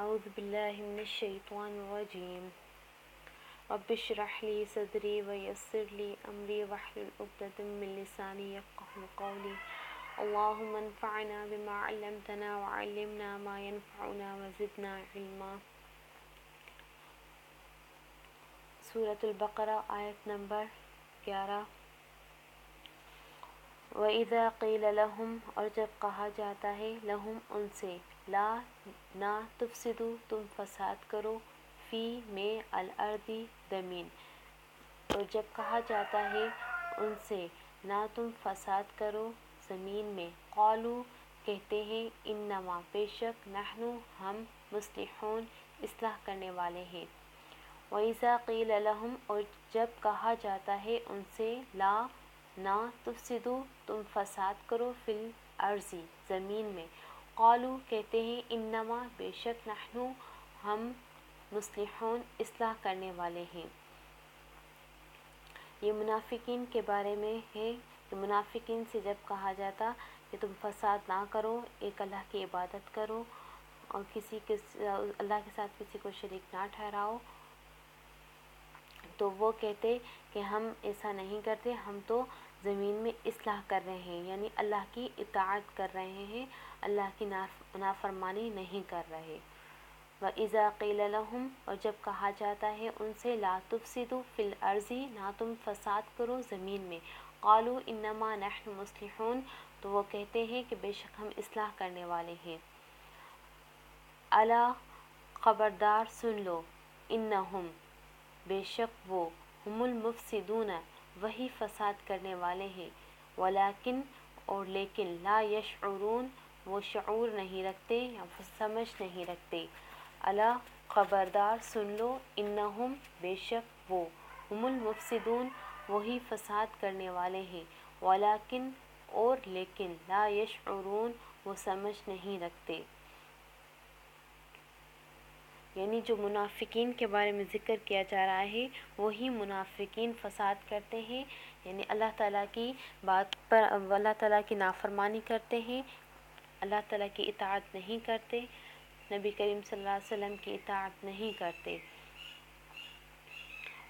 أعوذ بالله من الشيطان الرجيم رب اشرح لي صدري ويسر لي أمري واحلل عقدة من لساني يفقهوا قولي اللهم انفعنا بما علمتنا وعلمنا ما ينفعنا وزدنا علما. سورۃ البقرہ آیت نمبر 11. وَإِذَا قِيلَ لَهُمْ اور جب کہا جاتا ہے لہم ان سے لا نہ تفسدوا تم فساد کرو فی میں الارض زمین، اور جب کہا جاتا ہے ان سے نہ تم فساد کرو زمین میں قالوا کہتے ہیں انما بے شک نحن ہم مصلحون اصلاح کرنے والے ہیں. وَإِذَا قِيلَ لَهُمْ اور جب کہا جاتا ہے ان سے لا نہ تفسدوا تم فساد کرو فی الارض زمین میں قالوا کہتے ہیں انما بے شک نحن ہم مصلحون اصلاح کرنے والے ہیں. یہ منافقین کے بارے میں ہے کہ منافقین سے جب کہا جاتا کہ تم فساد نہ کرو، ایک اللہ کی عبادت کرو اور اللہ کے ساتھ کسی کو شریک نہ ٹھہراؤ، تو وہ کہتے کہ ہم ایسا نہیں کرتے، ہم تو زمین میں اصلاح کر رہے ہیں، یعنی اللہ کی اطاعت کر رہے ہیں، اللہ کی نافرمانی نہیں کر رہے. وَإِذَا قِيلَ لَهُمْ اور جب کہا جاتا ہے ان سے لا تفسدوا فی الارض نہ تم فساد کرو زمین میں قالوا انما نحن مصلحون تو وہ کہتے ہیں کہ بے شک ہم اصلاح کرنے والے ہیں. الا خبردار سن لو، انہم بے شک وہ ہم المفسدون وہی فساد کرنے والے ہیں، ولیکن اور لیکن لا یشعرون وہ شعور نہیں رکھتے یا سمجھ نہیں رکھتے. الا خبردار سن لو، انہم بے شک وہ ہم المفسدون وہی فساد کرنے والے ہیں، ولیکن اور لیکن لا یشعرون وہ سمجھ نہیں رکھتے. یعنی جو منافقین کے بارے میں ذکر کیا جا رہا ہے وہی منافقین فساد کرتے ہیں، یعنی اللہ تعالیٰ کی بات پر اللہ تعالیٰ کی نافرمانی کرتے ہیں، اللہ تعالیٰ کی اطاعت نہیں کرتے، نبی کریم صلی اللہ علیہ وسلم کی اطاعت نہیں کرتے.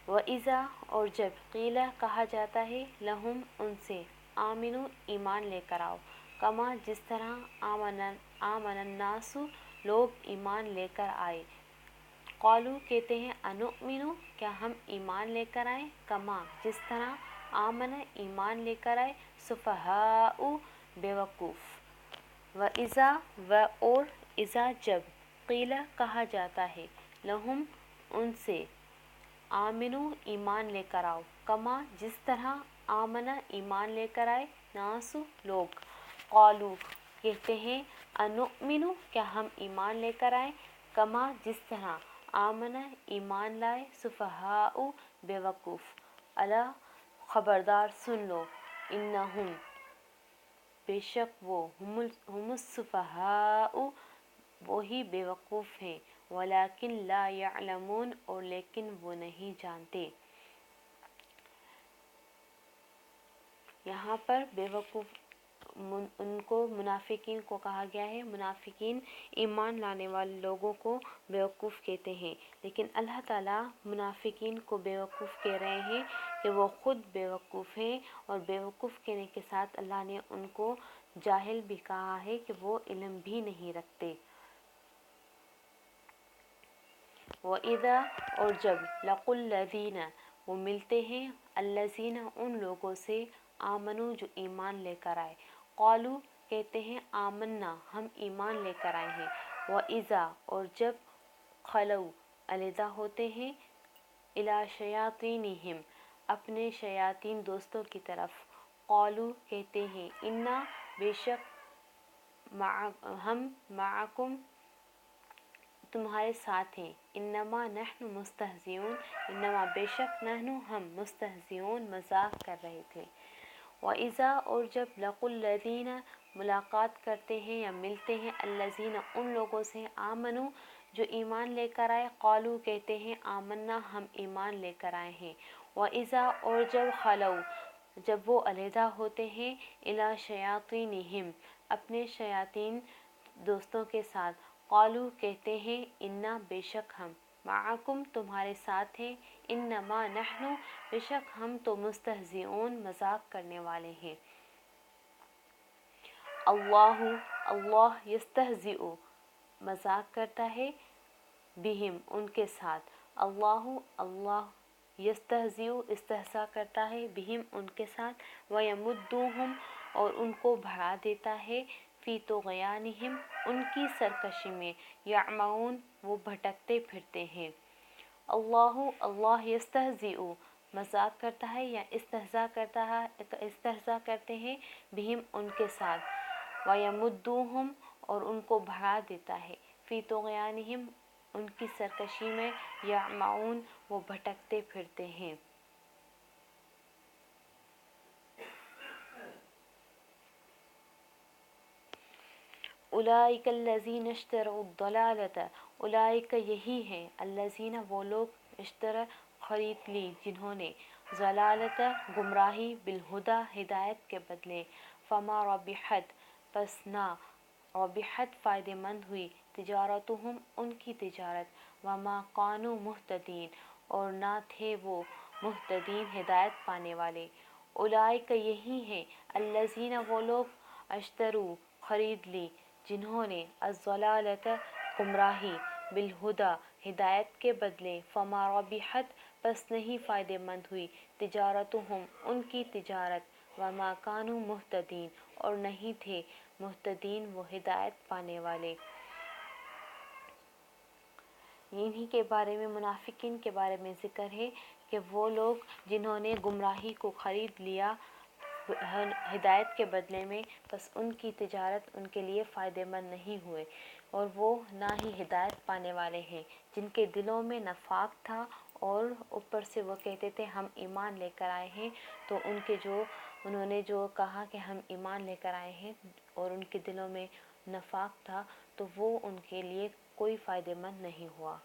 وَإِذَا اور جب قیل کہا جاتا ہے لہم ان سے آمنو ایمان لے کر آؤ، کما جس طرح آمن الناس لوگ ایمان لے کر آئے. قالوا کہتے ہیں انؤمن کیا ہم ایمان لے کر آئیں، کما جس طرح آمن ایمان لے کر آئے سفہاء بیوقوف. وَإِذَا و اور اذا جب قیل کہا جاتا ہے لہم ان سے آمنو ایمان لے کر آؤ، کما جس طرح آمن ایمان لے کر آئے ناس لوگ. قالوا کہتے ہیں انؤمن کیا ہم ایمان لے کر آئیں، کما جس طرح آمن ایمان لائے سفہاء بیوقوف. الا خبردار سن لو، انہم بے شک وہ ہم السفہاء وہی بیوقوف ہیں، ولیکن لا یعلمون اور لیکن وہ نہیں جانتے. یہاں پر بیوقوف ان کو منافقین کو کہا گیا ہے. منافقین ایمان لانے والے لوگوں کو بیوقوف کہتے ہیں، لیکن اللہ تعالیٰ منافقین کو بیوقوف کہہ رہے ہیں کہ وہ خود بیوقوف ہیں، اور بیوقوف کہنے کے ساتھ اللہ نے ان کو جاہل بھی کہا ہے کہ وہ علم بھی نہیں رکھتے. وَإِذَا اور جب لقوا الذین وہ ملتے ہیں الذین ان لوگوں سے آمنو جو ایمان لے کر آئے. قالوا کہتے ہیں آمنا ہم ایمان لے کر آئے ہیں. وَإِذَا اور جب خلوا علیحدہ ہوتے ہیں الی شیاطینہم اپنے شیاطین دوستوں کی طرف. قالوا کہتے ہیں انا بے شک ہم معکم تمہارے ساتھ ہیں. انما نحن مستہزئون انما بے شک نحن ہم مستہزئون مذاق کر رہے تھے. وَإِذَا اور جب لقوا الذین ملاقات کرتے ہیں یا ملتے ہیں الذین ان لوگوں سے آمنو جو ایمان لے کر آئے. قالوا کہتے ہیں آمنا ہم ایمان لے کر آئے ہیں. وَإِذَا اور جب خلوا جب وہ علیحدہ ہوتے ہیں الی شیاطینہم اپنے شیاطین دوستوں کے ساتھ. قالو کہتے ہیں انا بے شک ہم معکم تمہارے ساتھ ہیں انما نحن بے شک ہم تو مستہزئون مذاق کرنے والے ہیں اللہ یستہزئ مذاق کرتا ہے بہم ان کے ساتھ اللہ یستہزئ استہزاء کرتا ہے بہم ان کے ساتھ ویمدوہم اور ان کو بڑھا دیتا ہے فی طغیانہم ان کی سرکشی میں یعمہون وہ بھٹکتے پھرتے ہیں اللہ یستہزئ مذاق کرتا ہے یا استہزاء کرتے ہیں بہم ان کے ساتھ ویمدوہم اور ان کو بڑھا دیتا ہے فی طغیانہم ان کی سرکشی میں یعمہون وہ بھٹکتے پھرتے ہیں اولئک الذین اشتروا الضلالۃ اولئک یہی ہیں الذین وہ لوگ اشتروا خرید لی جنہوں نے ضلالت گمراہی بالہدی ہدایت کے بدلے فما ربحت پس نہ ربحت فائدہ مند ہوئی تجارتہم ان کی تجارت وما کانوا مہتدین اور نہ تھے وہ مہتدین ہدایت پانے والے اولئک یہی ہیں الذین وہ لوگ اشتروا خرید لی جنہوں نے الضلالۃ گمراہی بالہدی ہدایت کے بدلے فما ربحت پس نہیں فائدہ مند ہوئی تجارتہم ان کی تجارت وما کانوا مہتدین اور نہیں تھے مہتدین وہ ہدایت پانے والے انہی کے بارے میں منافقین کے بارے میں ذکر ہے کہ وہ لوگ جنہوں نے گمراہی کو خرید لیا ہدایت کے بدلے میں بس ان کی تجارت ان کے لیے فائدہ مند نہیں ہوئے اور وہ نہ ہی ہدایت پانے والے ہیں جن کے دلوں میں نفاق تھا اور اوپر سے وہ کہتے تھے ہم ایمان لے کر آئے ہیں تو انہوں نے جو کہا کہ ہم ایمان لے کر آئے ہیں اور ان کے دلوں میں نفاق تھا تو وہ ان کے لیے کوئی فائدہ مند نہیں ہوا